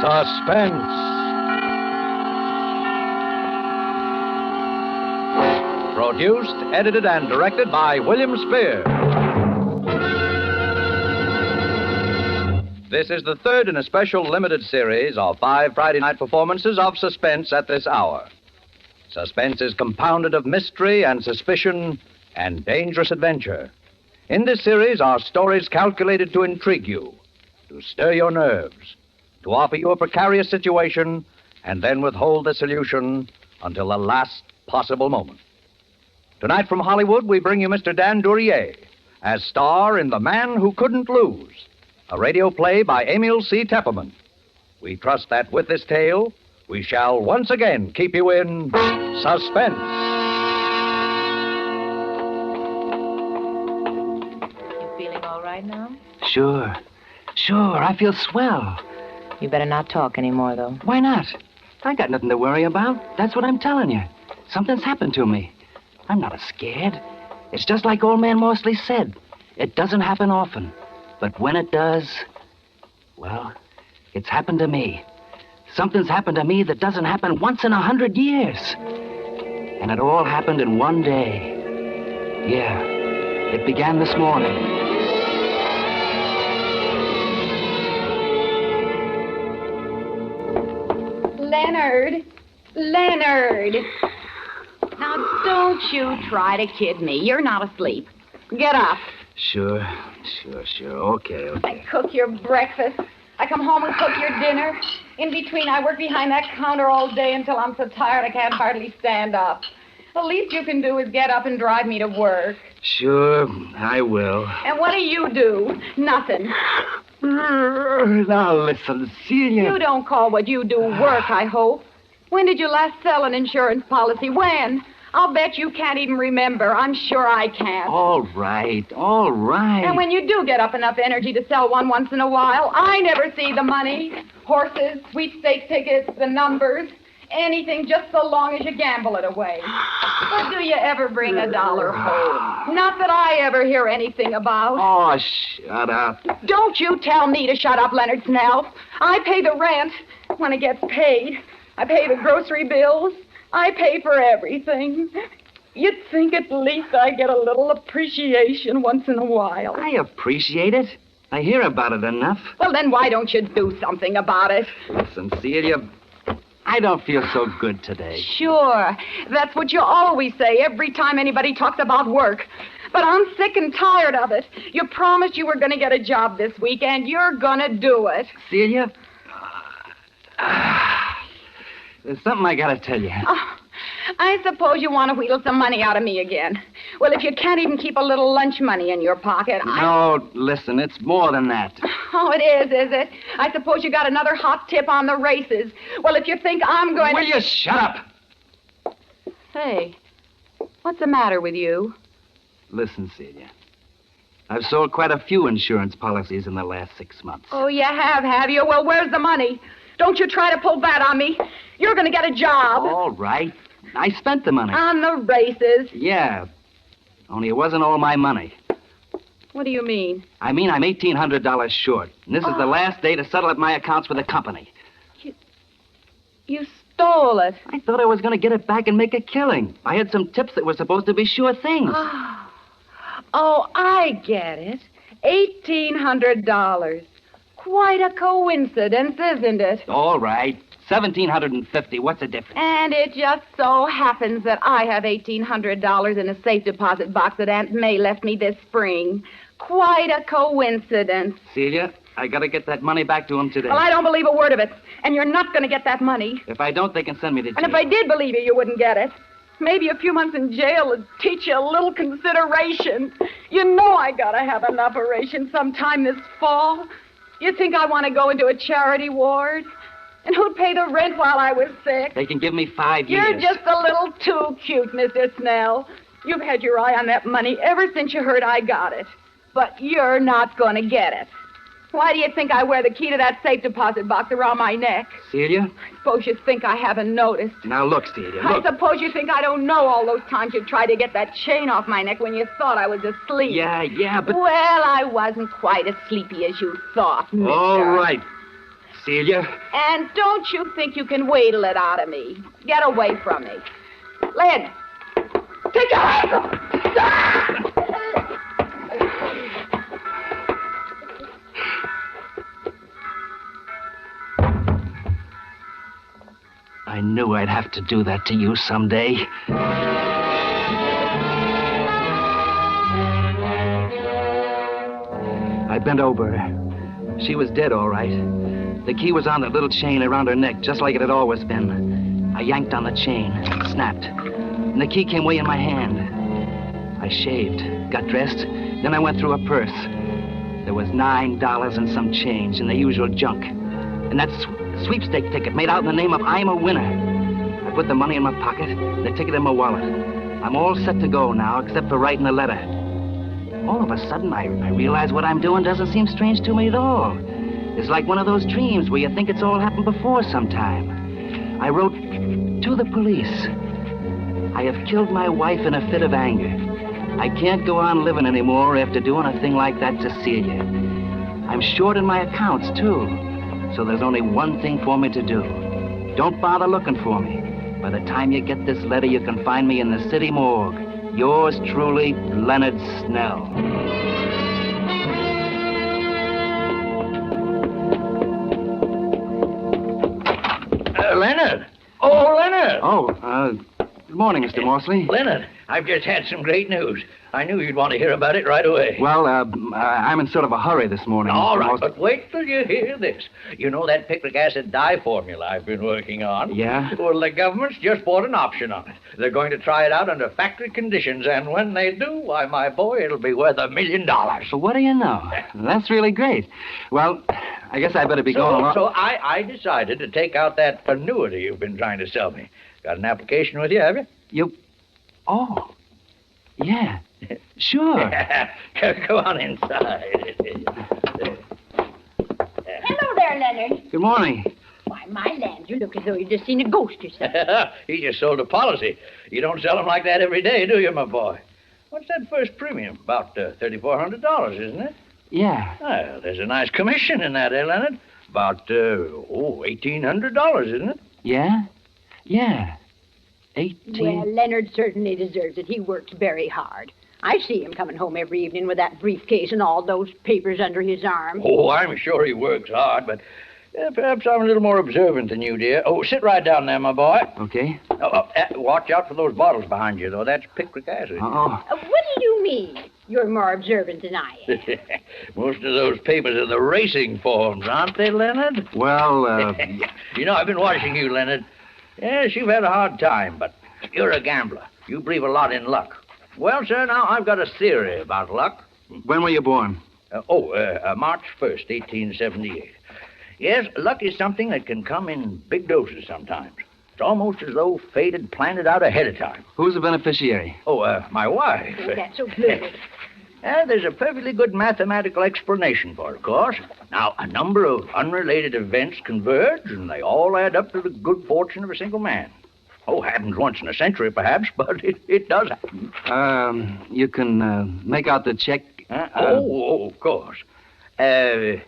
Suspense. Produced, edited, and directed by William Spear. This is the third in a special limited series of 5 Friday night performances of Suspense at this hour. Suspense is compounded of mystery and suspicion and dangerous adventure. In this series are stories calculated to intrigue you, to stir your nerves, to offer you a precarious situation, and then withhold the solution until the last possible moment. Tonight from Hollywood, we bring you Mr. Dan Duryea as star in The Man Who Couldn't Lose, a radio play by Emil C. Tepperman. We trust that with this tale, we shall once again keep you in suspense. You feeling all right now? Sure. I feel swell. You better not talk anymore, though. Why not? I got nothing to worry about. That's what I'm telling you. Something's happened to me. I'm not scared. It's just like old man Morsley said. It doesn't happen often. But when it does, well, it's happened to me. Something's happened to me that doesn't happen once in 100 years. And it all happened in one day. Yeah, it began this morning. Leonard. Now, don't you try to kid me. You're not asleep. Get up. Sure. Okay. I cook your breakfast. I come home and cook your dinner. In between, I work behind that counter all day until I'm so tired I can't hardly stand up. The least you can do is get up and drive me to work. Sure, I will. And what do? Nothing. Now, listen, Celia. You don't call what you do work, I hope. When did you last sell an insurance policy? When? I'll bet you can't even remember. I'm sure I can't. All right. And when you do get up enough energy to sell one once in a while, I never see the money. Horses, sweepstake tickets, the numbers, anything just so long as you gamble it away. But do you ever bring $1 home? Not that I ever hear anything about. Oh, shut up. Don't you tell me to shut up, Leonard Snell. I pay the rent when it gets paid. I pay the grocery bills. I pay for everything. You'd think at least I get a little appreciation once in a while. I appreciate it. I hear about it enough. Well, then why don't you do something about it? Listen, Celia, I don't feel so good today. Sure. That's what you always say every time anybody talks about work. But I'm sick and tired of it. You promised you were going to get a job this week, and you're going to do it. Celia, there's something I got to tell you. Oh, I suppose you want to wheedle some money out of me again. Well, if you can't even keep a little lunch money in your pocket, No, listen, it's more than that. Oh, it is it? I suppose you got another hot tip on the races. Well, if you think I'm going Will you shut up? Hey, what's the matter with you? Listen, Celia. I've sold quite a few insurance policies in the last 6 months. Oh, you have you? Well, where's the money? Don't you try to pull that on me. You're going to get a job. All right. I spent the money. On the races. Yeah. Only it wasn't all my money. What do you mean? I mean, I'm $1,800 short. And this is the last day to settle up my accounts with the company. You stole it. I thought I was going to get it back and make a killing. I had some tips that were supposed to be sure things. Oh, I get it. $1,800. Quite a coincidence, isn't it? All right. $1,750. What's the difference? And it just so happens that I have $1,800 in a safe deposit box that Aunt May left me this spring. Quite a coincidence. Celia, I got to get that money back to him today. Well, I don't believe a word of it. And you're not going to get that money. If I don't, they can send me to jail. And if I did believe you wouldn't get it. Maybe a few months in jail would teach you a little consideration. You know I got to have an operation sometime this fall. You think I want to go into a charity ward? And who'd pay the rent while I was sick? They can give me 5 years. You're just a little too cute, Mr. Snell. You've had your eye on that money ever since you heard I got it. But you're not going to get it. Why do you think I wear the key to that safe deposit box around my neck? Celia? I suppose you think I haven't noticed. Now, look, Celia, look. I suppose you think I don't know all those times you tried to get that chain off my neck when you thought I was asleep. Yeah, but... Well, I wasn't quite as sleepy as you thought, mister. All right. Celia. And don't you think you can wheedle it out of me? Get away from me. Len, take your hands off. I knew I'd have to do that to you someday. I bent over her. She was dead, all right. The key was on that little chain around her neck, just like it had always been. I yanked on the chain. It snapped. And the key came way in my hand. I shaved, got dressed, then I went through her purse. There was $9 and some change and the usual junk. And that sweepstake ticket made out in the name of I'm a Winner. I put the money in my pocket, the ticket in my wallet. I'm all set to go now, except for writing a letter. All of a sudden, I realize what I'm doing doesn't seem strange to me at all. It's like one of those dreams where you think it's all happened before sometime. I wrote to the police. I have killed my wife in a fit of anger. I can't go on living anymore after doing a thing like that to Celia. I'm short in my accounts, too. So there's only one thing for me to do. Don't bother looking for me. By the time you get this letter, you can find me in the city morgue. Yours truly, Leonard Snell. Leonard! Oh, Leonard! Good morning, Mr. Morsley. Leonard, I've just had some great news. I knew you'd want to hear about it right away. Well, I'm in sort of a hurry this morning. All Mr. right, Morsley. but wait till you hear this. You know that picric acid dye formula I've been working on? Yeah? Well, the government's just bought an option on it. They're going to try it out under factory conditions, and when they do, why, my boy, it'll be worth $1 million. So what do you know? That's really great. Well, I guess I better be going along. So I decided to take out that annuity you've been trying to sell me. Got an application with you, have you? Oh, yeah, sure. Go on inside. Hello there, Leonard. Good morning. Why, my land, you look as though you'd just seen a ghost yourself. He just sold a policy. You don't sell them like that every day, do you, my boy? What's that first premium? About $3,400, isn't it? Yeah. Well, there's a nice commission in that, Leonard? About, $1,800, isn't it? Yeah? Yeah. 18. Well, Leonard certainly deserves it. He works very hard. I see him coming home every evening with that briefcase and all those papers under his arm. Oh, I'm sure he works hard, but perhaps I'm a little more observant than you, dear. Oh, sit right down there, my boy. Okay. Watch out for those bottles behind you, though. That's picric acid. Uh-oh. What do you mean? You're more observant than I am. Most of those papers are the racing forms, aren't they, Leonard? Well, You know, I've been watching you, Leonard. Yes, you've had a hard time, but you're a gambler. You believe a lot in luck. Well, sir, now I've got a theory about luck. when were you born? March 1st, 1878. Yes, luck is something that can come in big doses sometimes. It's almost as though fate had planned it out ahead of time. Who's the beneficiary? My wife. Oh, that's so good. There's a perfectly good mathematical explanation for it, of course. Now, a number of unrelated events converge, and they all add up to the good fortune of a single man. Oh, happens once in a century, perhaps, but it does happen. You can make out the check. Of course. Why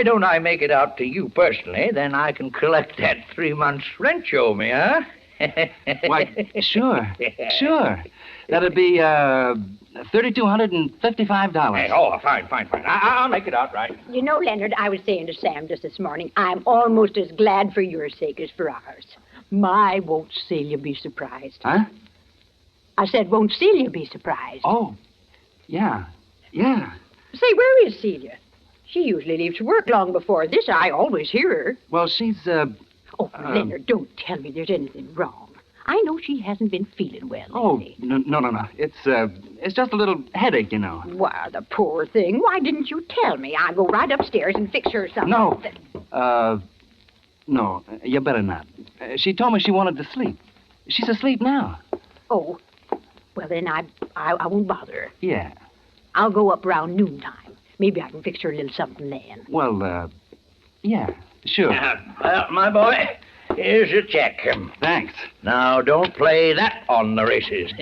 don't I make it out to you personally? Then I can collect that 3 months' rent you owe me, huh? Why, sure. That'd be $3,255. Hey, fine. I'll make it out right. You know, Leonard, I was saying to Sam just this morning, I'm almost as glad for your sake as for ours. My, won't Celia be surprised? Huh? I said, won't Celia be surprised? Oh, yeah. Say, where is Celia? She usually leaves work long before this. I always hear her. Well, she's, Leonard, don't tell me there's anything wrong. I know she hasn't been feeling well lately. No. It's just a little headache, you know. Why, the poor thing. Why didn't you tell me? I'll go right upstairs and fix her something. No, you better not. She told me she wanted to sleep. She's asleep now. Oh, well, then I won't bother her. Yeah. I'll go up around noontime. Maybe I can fix her a little something then. Well, yeah, sure. Well, my boy, here's your check. Thanks. Now, don't play that on the races.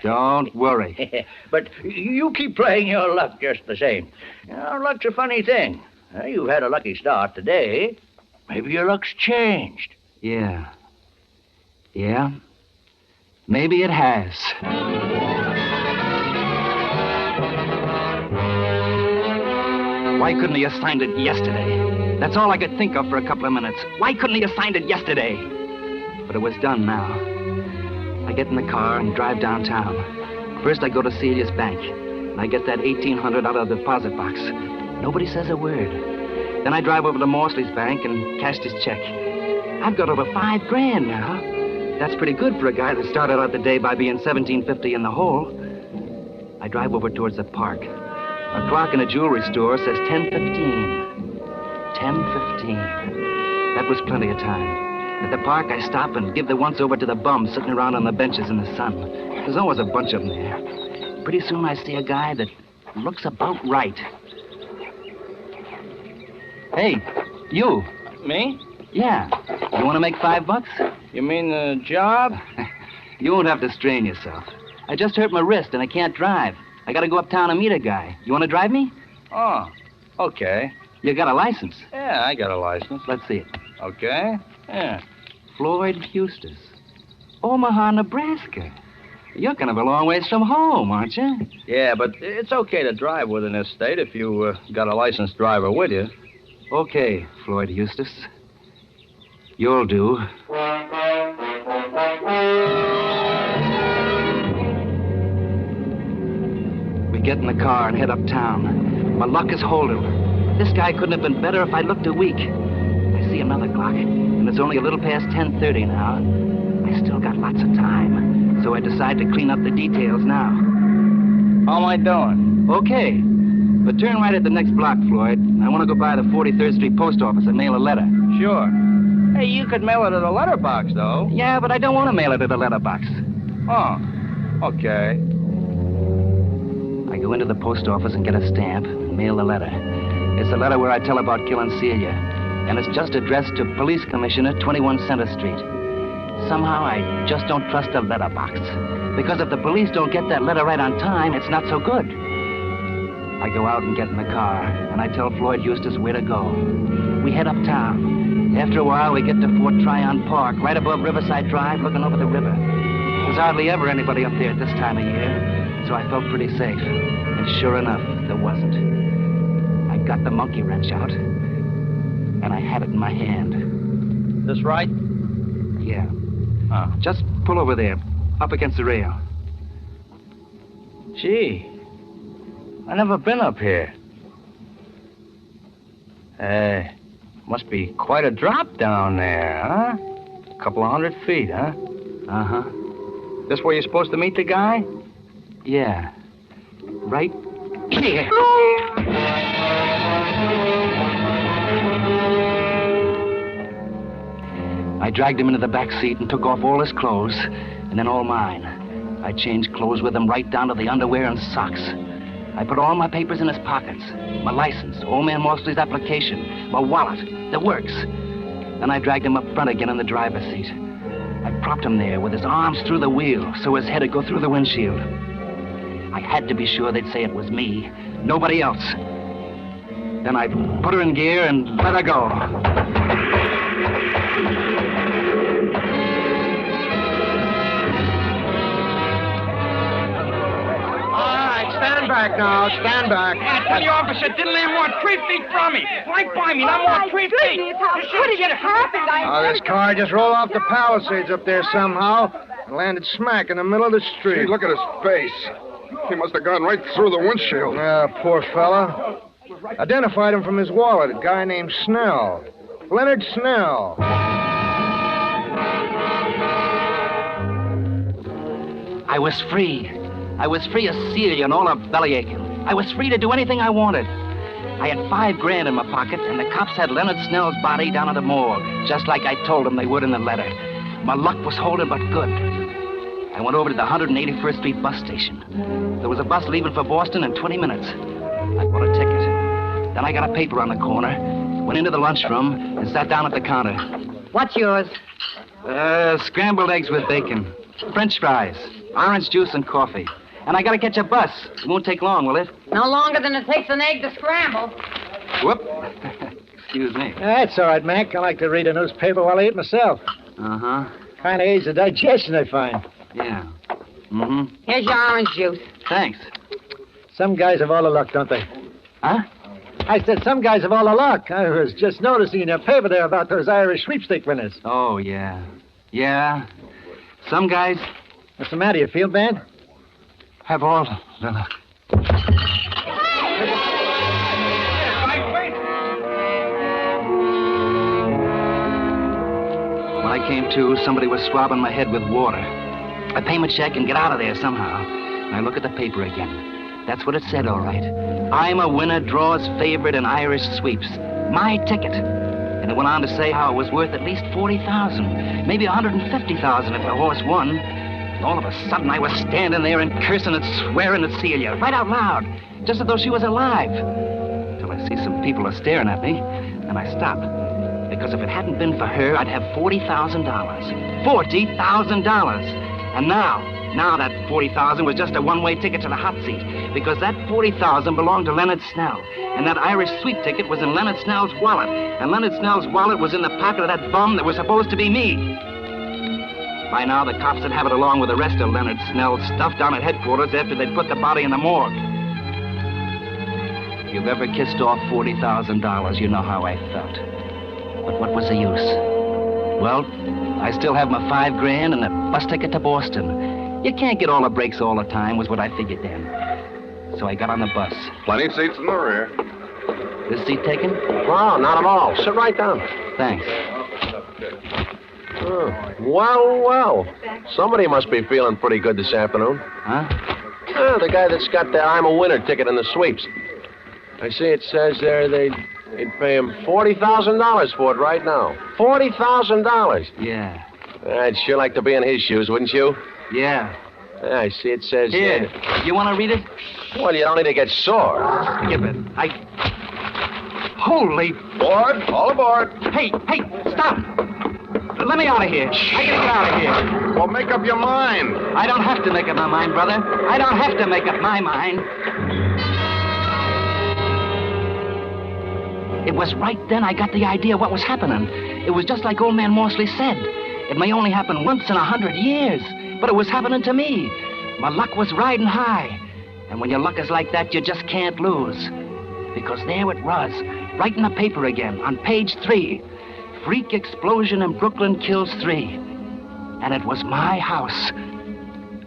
Don't worry. But you keep playing your luck just the same. You know, luck's a funny thing. You've had a lucky start today. Maybe your luck's changed. Yeah. Yeah. Maybe it has. Why couldn't he have signed it yesterday? That's all I could think of for a couple of minutes. Why couldn't he have signed it yesterday? But it was done now. I get in the car and drive downtown. First, I go to Celia's bank, and I get that $1,800 out of the deposit box. Nobody says a word. Then I drive over to Morsley's bank and cash his check. I've got over $5,000 now. That's pretty good for a guy that started out the day by being $1,750 in the hole. I drive over towards the park. A clock in a jewelry store says 10:15. 10:15. That was plenty of time. At the park, I stop and give the once-over to the bums sitting around on the benches in the sun. There's always a bunch of them there. Pretty soon I see a guy that looks about right. Hey, you. Me? Yeah. You want to make $5? You mean the job? You won't have to strain yourself. I just hurt my wrist and I can't drive. I got to go uptown and meet a guy. You want to drive me? Oh, okay. You got a license? Yeah, I got a license. Let's see it. Okay. Yeah. Floyd Eustace. Omaha, Nebraska. You're kind of a long ways from home, aren't you? Yeah, but it's okay to drive within this state if you got a licensed driver with you. Okay, Floyd Eustace. You'll do. We get in the car and head uptown. My luck is holding. This guy couldn't have been better if I looked a week. I see another clock, and it's only a little past 10:30 now. I still got lots of time, so I decide to clean up the details now. How am I doing? Okay, but turn right at the next block, Floyd. I want to go by the 43rd Street post office and mail a letter. Sure. Hey, you could mail it at a letterbox, though. Yeah, but I don't want to mail it at a letterbox. Oh, okay. I go into the post office and get a stamp and mail the letter. It's a letter where I tell about killing Celia, and it's just addressed to Police Commissioner, 21 Center Street. Somehow I just don't trust the letterbox, because if the police don't get that letter right on time, it's not so good. I go out and get in the car, and I tell Floyd Eustace where to go. We head uptown. After a while, we get to Fort Tryon Park, right above Riverside Drive, looking over the river. There's hardly ever anybody up there at this time of year, so I felt pretty safe. And sure enough, there wasn't. I got the monkey wrench out, and I had it in my hand. This right? Yeah. Oh. Just pull over there, up against the rail. Gee, I never been up here. Must be quite a drop down there, huh? A couple of 100 feet, huh? Uh-huh. This where you're supposed to meet the guy? Yeah. Right here. I dragged him into the back seat and took off all his clothes, and then all mine. I changed clothes with him right down to the underwear and socks. I put all my papers in his pockets. My license, old man Morsley's application, my wallet, the works. Then I dragged him up front again in the driver's seat. I propped him there with his arms through the wheel so his head would go through the windshield. I had to be sure they'd say it was me, nobody else. Then I put her in gear and let her go. Stand back now. Stand back. I tell you, officer, didn't land more 3 feet from me. Right by me, not more 3 feet. How could it have happened? This car just rolled off the Palisades up there somehow and landed smack in the middle of the street. Gee, look at his face. He must have gone right through the windshield. Yeah, poor fella. Identified him from his wallet, a guy named Snell. Leonard Snell. I was free. I was free of Celia and all her bellyaching. I was free to do anything I wanted. I had $5,000 in my pocket, and the cops had Leonard Snell's body down at the morgue, just like I told them they would in the letter. My luck was holding but good. I went over to the 181st Street bus station. There was a bus leaving for Boston in 20 minutes. I bought a ticket. Then I got a paper on the corner, went into the lunchroom, and sat down at the counter. What's yours? Scrambled eggs with bacon, French fries, orange juice, and coffee. And I gotta catch a bus. It won't take long, will it? No longer than it takes an egg to scramble. Whoop. Excuse me. That's all right, Mac. I like to read a newspaper while I eat myself. Uh-huh. Kind of aids the digestion, I find. Yeah. Mm-hmm. Here's your orange juice. Thanks. Some guys have all the luck, don't they? Huh? I said some guys have all the luck. I was just noticing in your paper there about those Irish sweepstake winners. Oh, yeah. Yeah. Some guys What's the matter? You feel bad? have all the luck. When I came to, somebody was swabbing my head with water. I pay my check and get out of there somehow. And I look at the paper again. That's what it said, all right. I'm a winner, draws favorite in Irish sweeps. My ticket. And it went on to say how it was worth at least $40,000, maybe $150,000 if the horse won. And all of a sudden, I was standing there and cursing and swearing at Celia, right out loud, just as though she was alive. Till I see some people are staring at me, and I stop. Because if it hadn't been for her, I'd have $40,000. $40,000! And now that $40,000 was just a one-way ticket to the hot seat, because that $40,000 belonged to Leonard Snell, and that Irish sweep ticket was in Leonard Snell's wallet, and Leonard Snell's wallet was in the pocket of that bum that was supposed to be me. By now, the cops would have it along with the rest of Leonard Snell's stuff down at headquarters after they'd put the body in the morgue. If you've ever kissed off $40,000, you know how I felt. But what was the use? Well, I still have my $5,000 and a bus ticket to Boston. You can't get all the breaks all the time, was what I figured then. So I got on the bus. Plenty of seats in the rear. This seat taken? No, not at all. Sit right down. Thanks. Oh, well. Somebody must be feeling pretty good this afternoon. Huh? The guy that's got the I'm a winner ticket in the sweeps. I see it says there they'd pay him $40,000 for it right now. $40,000. Yeah. I'd sure like to be in his shoes, wouldn't you? Yeah. I see it says... Here, you want to read it? Well, you don't need to get sore. Skip it. Holy... Board, all aboard. Hey, stop! Let me out of here. I gotta get out of here. Well, make up your mind. I don't have to make up my mind, brother. I don't have to make up my mind. It was right then I got the idea what was happening. It was just like old man Morsley said. It may only happen once in 100 years, but it was happening to me. My luck was riding high. And when your luck is like that, you just can't lose. Because there it was, right in the paper again, on page 3. Freak explosion in Brooklyn kills 3. And it was my house.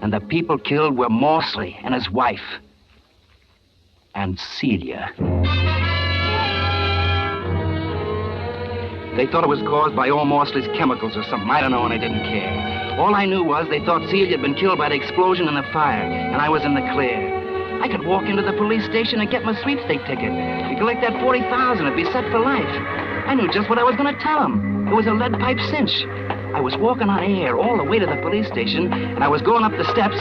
And the people killed were Morsley and his wife. And Celia. They thought it was caused by old Morsley's chemicals or something. I don't know, and I didn't care. All I knew was they thought Celia had been killed by the explosion and the fire, and I was in the clear. I could walk into the police station and get my sweepstake ticket. You collect that $40,000, it'd be set for life. I knew just what I was going to tell them. It was a lead pipe cinch. I was walking on air all the way to the police station, and I was going up the steps.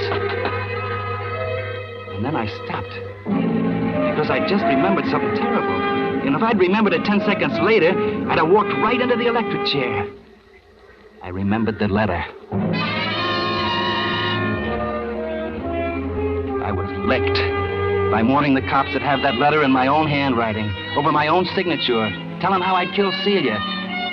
And then I stopped. Because I just remembered something terrible. And if I'd remembered it 10 seconds later, I'd have walked right into the electric chair. I remembered the letter. I was licked. By morning, the cops would have that letter in my own handwriting, over my own signature, telling how I'd killed Celia.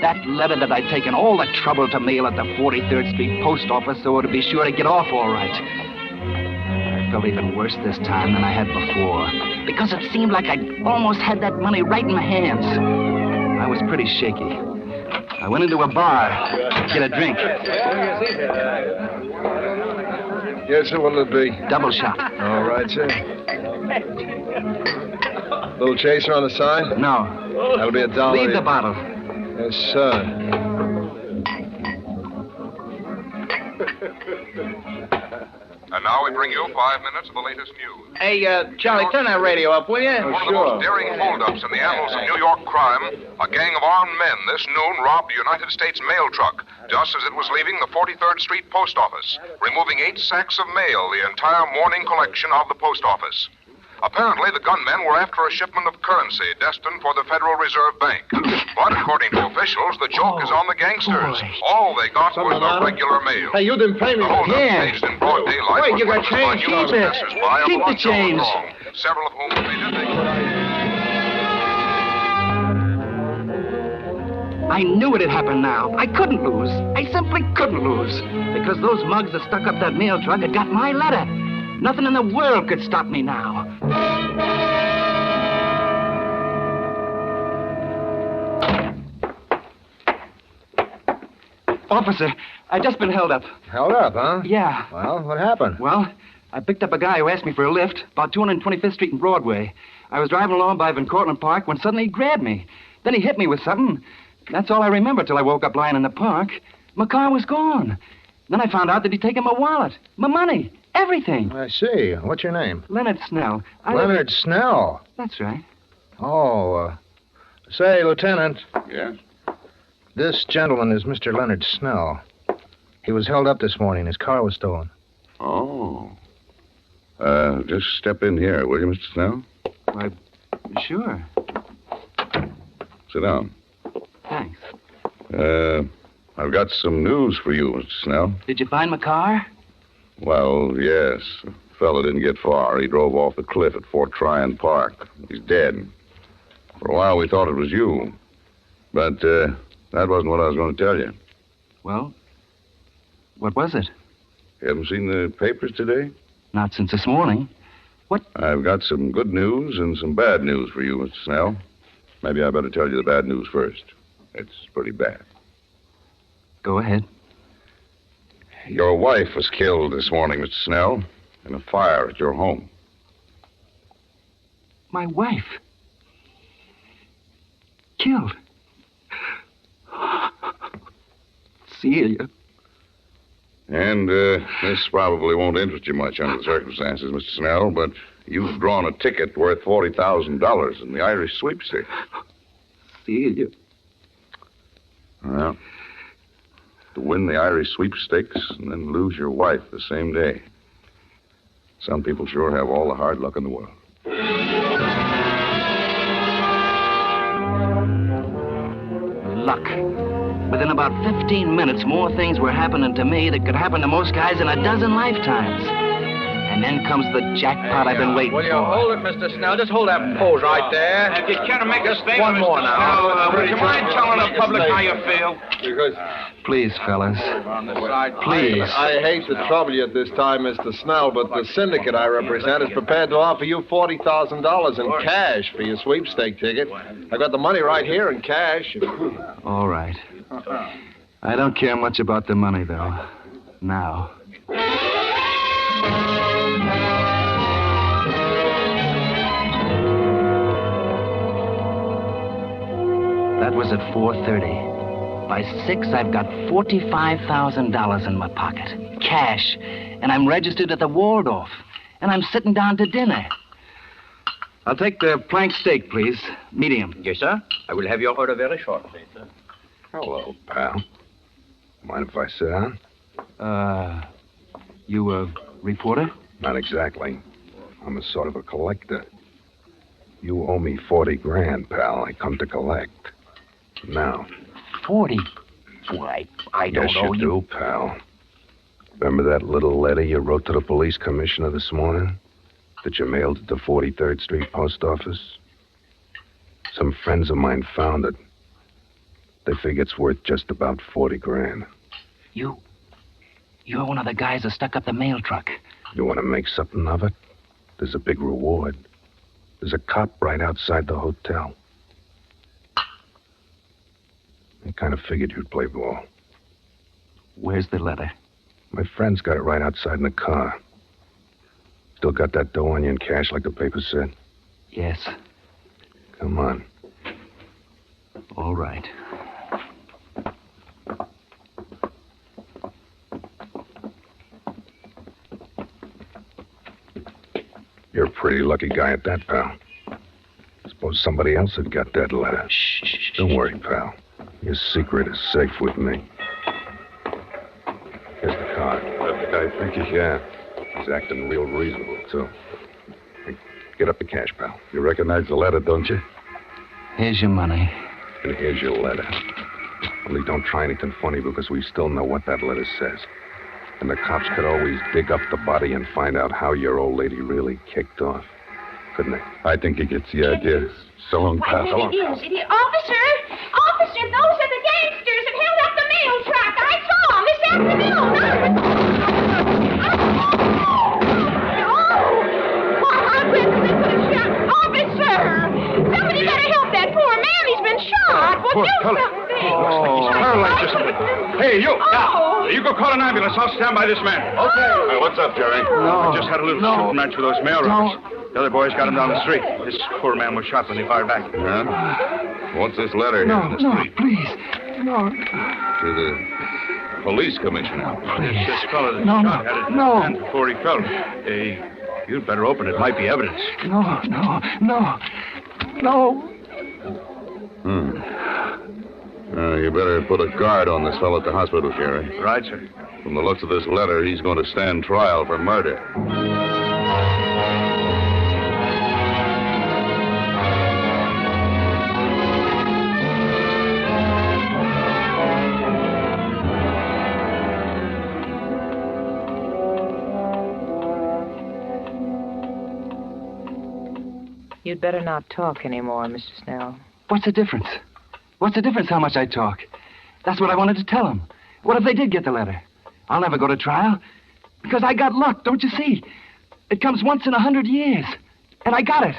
That letter that I'd taken all the trouble to mail at the 43rd Street post office so it'd be sure to get off all right. I felt even worse this time than I had before, because it seemed like I'd almost had that money right in my hands. I was pretty shaky. I went into a bar to get a drink. Yes, sir, what'll it be? Double shot. All right, sir. Little chaser on the side? No. That'll be $1. Leave the bottle. Yes, sir. And now we bring you 5 minutes of the latest news. Hey, Charlie, turn that radio up, will you? One of the most daring holdups in the annals of New York crime, a gang of armed men this noon robbed a United States mail truck just as it was leaving the 43rd Street post office, removing 8 sacks of mail, the entire morning collection of the post office. Apparently, the gunmen were after a shipment of currency destined for the Federal Reserve Bank. But according to officials, the joke is on the gangsters. All they got was the regular mail. Hey, you didn't pay me. The holdup staged in broad daylight. Wait, you got change? Keep it. Keep the change. Several of whom admitted they... I knew it had happened now. I couldn't lose. I simply couldn't lose. Because those mugs that stuck up that mail truck had got my letter. Nothing in the world could stop me now. Officer, I just been held up. Held up, huh? Yeah. Well, what happened? Well, I picked up a guy who asked me for a lift about 225th Street and Broadway. I was driving along by Van Cortlandt Park when suddenly he grabbed me. Then he hit me with something. That's all I remember till I woke up lying in the park. My car was gone. Then I found out that he'd taken my wallet, my money, everything. I see. What's your name? Leonard Snell. Leonard Snell? That's right. Oh, say, Lieutenant. Yes? This gentleman is Mr. Leonard Snell. He was held up this morning. His car was stolen. Oh. Just step in here, will you, Mr. Snell? Why, sure. Sit down. Thanks. I've got some news for you, Mr. Snell. Did you find my car? Well, yes. The fellow didn't get far. He drove off the cliff at Fort Tryon Park. He's dead. For a while, we thought it was you. But, that wasn't what I was going to tell you. Well, what was it? You haven't seen the papers today? Not since this morning. What? I've got some good news and some bad news for you, Mr. Snell. Maybe I better tell you the bad news first. It's pretty bad. Go ahead. Your wife was killed this morning, Mr. Snell, in a fire at your home. My wife? Killed? Celia. And this probably won't interest you much under the circumstances, Mr. Snell, but you've drawn a ticket worth $40,000 in the Irish sweepstakes. Celia. Well, to win the Irish sweepstakes and then lose your wife the same day. Some people sure have all the hard luck in the world. Luck. Within about 15 minutes, more things were happening to me that could happen to most guys in a dozen lifetimes. And then comes the jackpot I've been waiting for. Will you hold it, Mr. Snell? Just hold that pose right there. If you care to make Just a statement, one more Mr. now. Snell, would you mind telling the public how you feel? Please, fellas. Please. I hate to trouble you at this time, Mr. Snell, but the syndicate I represent is prepared to offer you $40,000 in cash for your sweepstake ticket. I got the money right here in cash. All right. I don't care much about the money, though. Now. That was at 4:30. By 6, I've got $45,000 in my pocket. Cash. And I'm registered at the Waldorf. And I'm sitting down to dinner. I'll take the plank steak, please. Medium. Yes, sir. I will have your order very shortly, sir. Hello, pal. Mind if I sit down? You a reporter? Not exactly. I'm a sort of a collector. You owe me 40 grand, pal. I come to collect. Now. 40? Why, I don't know you. Do, pal. Remember that little letter you wrote to the police commissioner this morning? That you mailed at the 43rd Street post office? Some friends of mine found it. They figure it's worth just about 40 grand. You're one of the guys that stuck up the mail truck. You want to make something of it? There's a big reward. There's a cop right outside the hotel. I kind of figured you'd play ball. Where's the letter? My friend's got it right outside in the car. Still got that dough on you in cash like the paper said? Yes. Come on. All right. You're a pretty lucky guy at that, pal. Suppose somebody else had got that letter. Shh. Don't worry, pal. Your secret is safe with me. Here's the card. I think he's acting real reasonable, too. Hey, get up the cash, pal. You recognize the letter, don't you? Here's your money. And here's your letter. Only don't try anything funny because we still know what that letter says. And the cops could always dig up the body and find out how your old lady really kicked off. Good night. I think he gets the idea. So long, pal. So long. It is. Officer, those are the gangsters that held up the mail truck. I saw them this afternoon. Officer! Somebody better help that poor man. He's been shot. Well, do something. He's paralyzed or something. Hey, you! You go call an ambulance. I'll stand by this man. Okay. What's up, Jerry? I just had a little shooting match with those mail robbers. The other boys got him down the street. This poor man was shot when they fired back. Yeah? What's this letter here in the street? Please. No. To the police commissioner. This fellow that shot had it in his hand before he fell. You'd better open it. It might be evidence. No. You better put a guard on this fellow at the hospital, Jerry. Right, sir. From the looks of this letter, he's going to stand trial for murder. You'd better not talk anymore, Mr. Snell. What's the difference? What's the difference how much I talk? That's what I wanted to tell him. What if they did get the letter? I'll never go to trial. Because I got luck, don't you see? It comes once in 100 years. And I got it.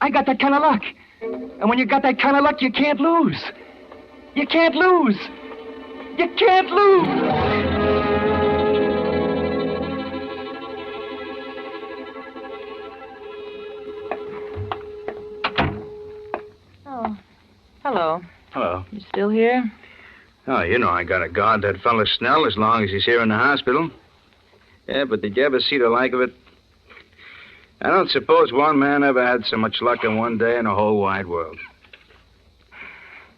I got that kind of luck. And when you got that kind of luck, you can't lose. You can't lose. You can't lose. Oh, hello. Hello. You still here? Oh, I gotta guard that fellow Snell as long as he's here in the hospital. Yeah, but did you ever see the like of it? I don't suppose one man ever had so much luck in one day in the whole wide world.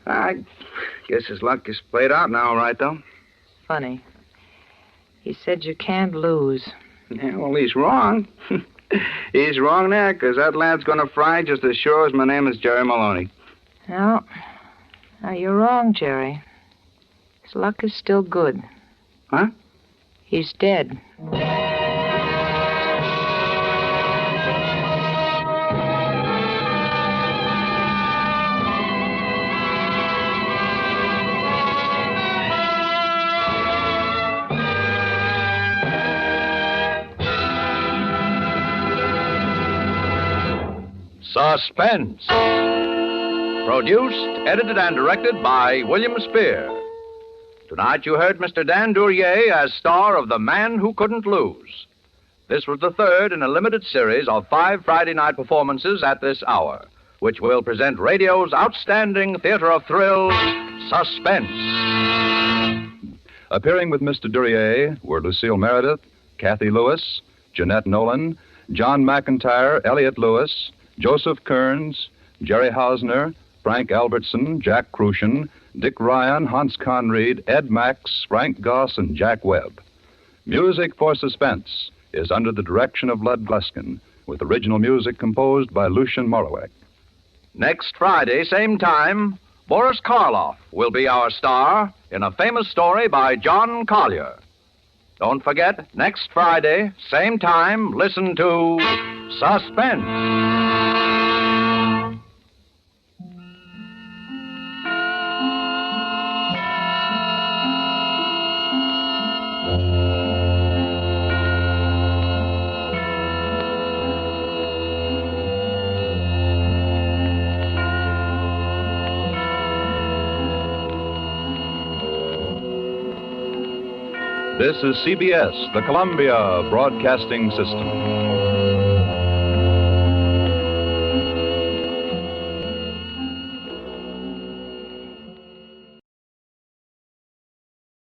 I guess his luck is played out now, all right, though. Funny. He said you can't lose. Yeah, well, he's wrong. He's wrong there, because that lad's gonna fry just as sure as my name is Jerry Maloney. No, you're wrong, Jerry. His luck is still good. Huh? He's dead. Suspense. Produced, edited, and directed by William Spear. Tonight you heard Mr. Dan Duryea as star of The Man Who Couldn't Lose. This was the third in a limited series of 5 Friday night performances at this hour, which will present radio's outstanding theater of thrills, Suspense. Appearing with Mr. Duryea were Lucille Meredith, Cathy Lewis, Jeanette Nolan, John McIntyre, Elliot Lewis, Joseph Kearns, Jerry Hausner, Frank Albertson, Jack Crucian, Dick Ryan, Hans Conried, Ed Max, Frank Goss, and Jack Webb. Music for Suspense is under the direction of Lud Gluskin, with original music composed by Lucien Morawek. Next Friday, same time, Boris Karloff will be our star in a famous story by John Collier. Don't forget, next Friday, same time, listen to Suspense. This is CBS, the Columbia Broadcasting System.